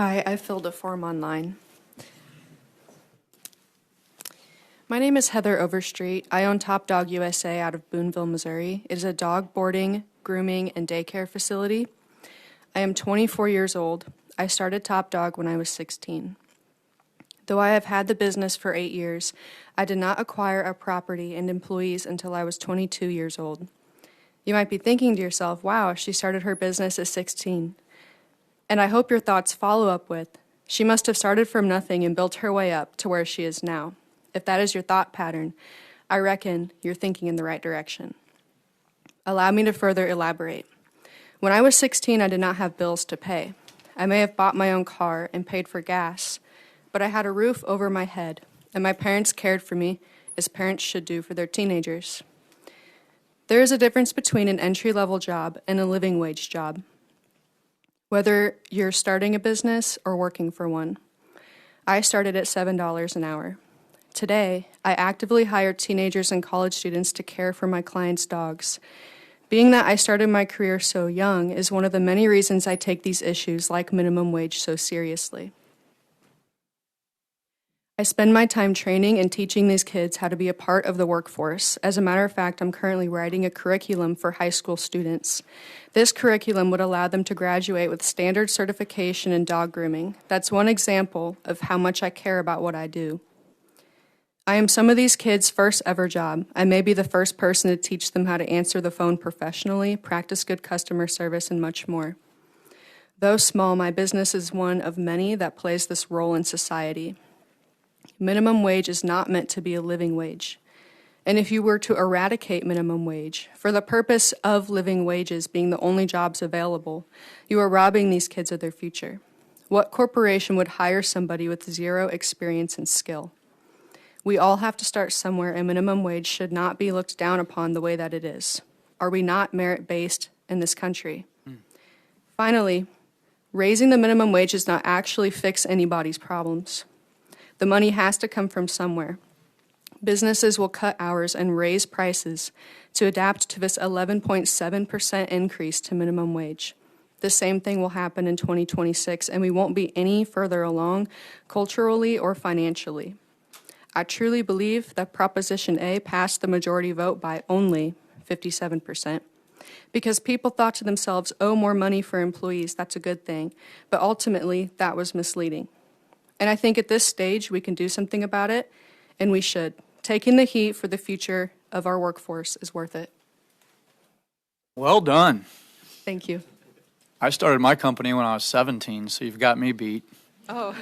Hi, I filled a form online. My name is Heather Overstreet. I own Top Dog USA out of Boonville, Missouri. It is a dog boarding, grooming, and daycare facility. I am 24 years old. I started Top Dog when I was 16. Though I have had the business for 8 years, I did not acquire a property and employees until I was 22 years old. You might be thinking to yourself, wow, she started her business at 16. And I hope your thoughts follow up with, she must have started from nothing and built her way up to where she is now. If that is your thought pattern, I reckon you're thinking in the right direction. Allow me to further elaborate. When I was 16, I did not have bills to pay. I may have bought my own car and paid for gas, but I had a roof over my head, and my parents cared for me as parents should do for their teenagers. There is a difference between an entry-level job and a living wage job, whether you're starting a business or working for one. I started at $7 an hour. Today, I actively hire teenagers and college students to care for my clients' dogs. Being that I started my career so young is one of the many reasons I take these issues like minimum wage so seriously. I spend my time training and teaching these kids how to be a part of the workforce. As a matter of fact, I'm currently writing a curriculum for high school students. This curriculum would allow them to graduate with standard certification in dog grooming. That's one example of how much I care about what I do. I am some of these kids' first ever job. I may be the first person to teach them how to answer the phone professionally, practice good customer service, and much more. Though small, my business is one of many that plays this role in society. Minimum wage is not meant to be a living wage. And if you were to eradicate minimum wage, for the purpose of living wages being the only jobs available, you are robbing these kids of their future. What corporation would hire somebody with zero experience and skill? We all have to start somewhere, and minimum wage should not be looked down upon the way that it is. Are we not merit-based in this country? Finally, raising the minimum wage does not actually fix anybody's problems. The money has to come from somewhere. Businesses will cut hours and raise prices to adapt to this 11.7% increase to minimum wage. The same thing will happen in 2026, and we won't be any further along culturally or financially. I truly believe that Proposition A passed the majority vote by only 57%. Because people thought to themselves, oh, more money for employees, that's a good thing. But ultimately, that was misleading. And I think at this stage, we can do something about it, and we should. Taking the heat for the future of our workforce is worth it. Well done. Thank you. I started my company when I was 17, so you've got me beat. Oh.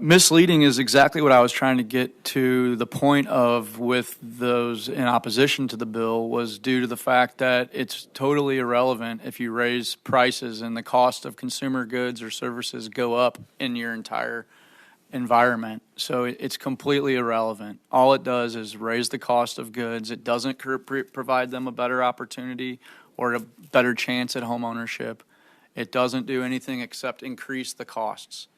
Misleading is exactly what I was trying to get to. The point of with those in opposition to the bill was due to the fact that it's totally irrelevant if you raise prices and the cost of consumer goods or services go up in your entire environment. So it's completely irrelevant. All it does is raise the cost of goods. It doesn't provide them a better opportunity or a better chance at home ownership. It doesn't do anything except increase the costs.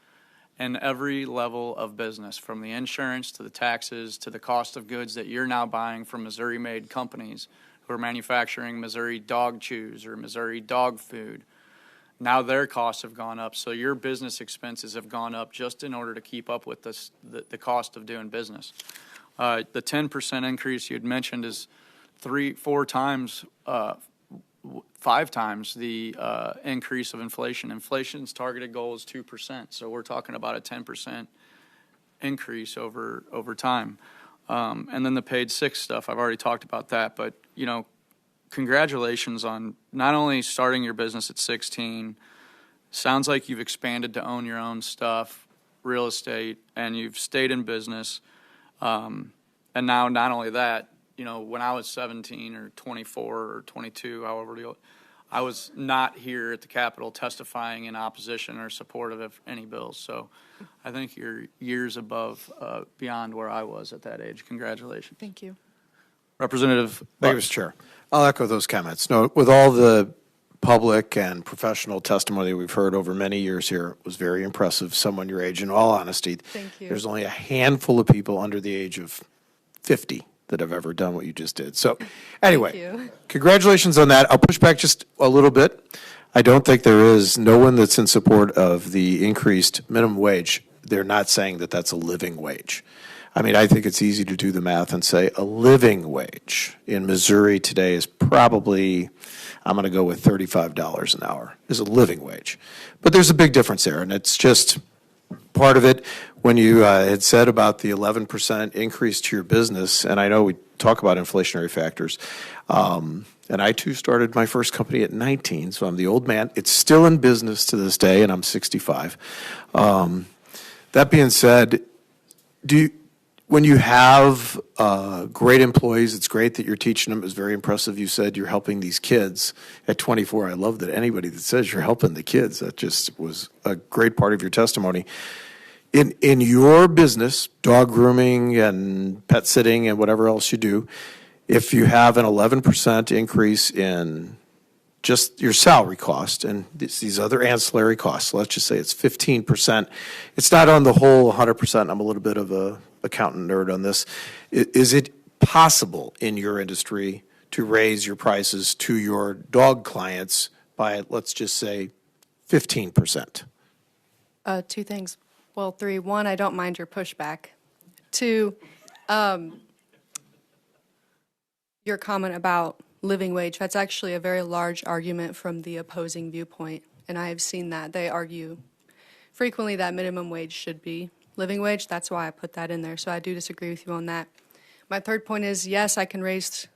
And every level of business, from the insurance to the taxes to the cost of goods that you're now buying from Missouri-made companies who are manufacturing Missouri dog chews or Missouri dog food. Now their costs have gone up, so your business expenses have gone up just in order to keep up with the cost of doing business. The 10% increase you had mentioned is 3-4 times 5 times the increase of inflation. Inflation's targeted goal is 2%, so we're talking about a 10% increase over time. And then the paid sick stuff, I've already talked about that, but, you know, congratulations on not only starting your business at 16, sounds like you've expanded to own your own stuff, real estate, and you've stayed in business. And now not only that, you know, when I was 17 or 24 or 22, however old, I was not here at the Capitol testifying in opposition or supportive of any bills. So I think you're years above, beyond where I was at that age. Congratulations. Thank you. Representative Thank you, Mr. Chair. I'll echo those comments. No, with all the public and professional testimony we've heard over many years here, it was very impressive. Someone your age, in all honesty. Thank you. There's only a handful of people under the age of 50 that have ever done what you just did. So anyway, congratulations on that. I'll push back just a little bit. I don't think there is, no one that's in support of the increased minimum wage, they're not saying that that's a living wage. I mean, I think it's easy to do the math and say a living wage in Missouri today is probably, I'm going to go with $35 an hour, is a living wage. But there's a big difference there, and it's just part of it. When you had said about the 11% increase to your business, and I know we talk about inflationary factors, and I too started my first company at 19, so I'm the old man. It's still in business to this day, and I'm 65. That being said, when you have great employees, it's great that you're teaching them. It was very impressive. You said you're helping these kids at 24. I love that anybody that says you're helping the kids. That just was a great part of your testimony. In your business, dog grooming and pet sitting and whatever else you do, if you have an 11% increase in just your salary cost and these other ancillary costs, let's just say it's 15%. It's not on the whole 100%. I'm a little bit of a accountant nerd on this. Is it possible in your industry to raise your prices to your dog clients by, let's just say, 15%? Two things. Well, three. One, I don't mind your pushback. Two, your comment about living wage, that's actually a very large argument from the opposing viewpoint, and I have seen that. They argue frequently that minimum wage should be living wage. That's why I put that in there, so I do disagree with you on that. My third point is, yes, I can raise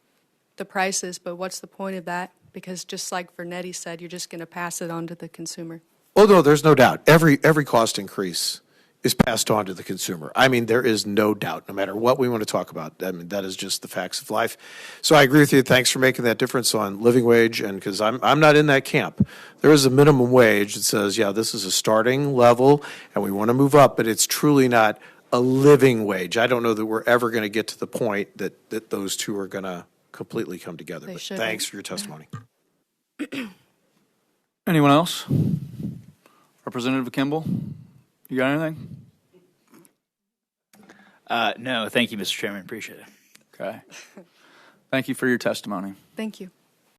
the prices, but what's the point of that? Because just like Vernetti said, you're just going to pass it on to the consumer. Oh, no, there's no doubt. Every cost increase is passed on to the consumer. I mean, there is no doubt, no matter what we want to talk about. I mean, that is just the facts of life. So I agree with you. Thanks for making that difference on living wage, and because I'm not in that camp. There is a minimum wage that says, yeah, this is a starting level, and we want to move up, but it's truly not a living wage. I don't know that we're ever going to get to the point that those two are going to completely come together. They But shouldn't. thanks for your testimony. Anyone else? Representative Kimball, you got anything? No, thank you, Mr. Chairman. Appreciate it. Okay. Thank you for your testimony. Thank you.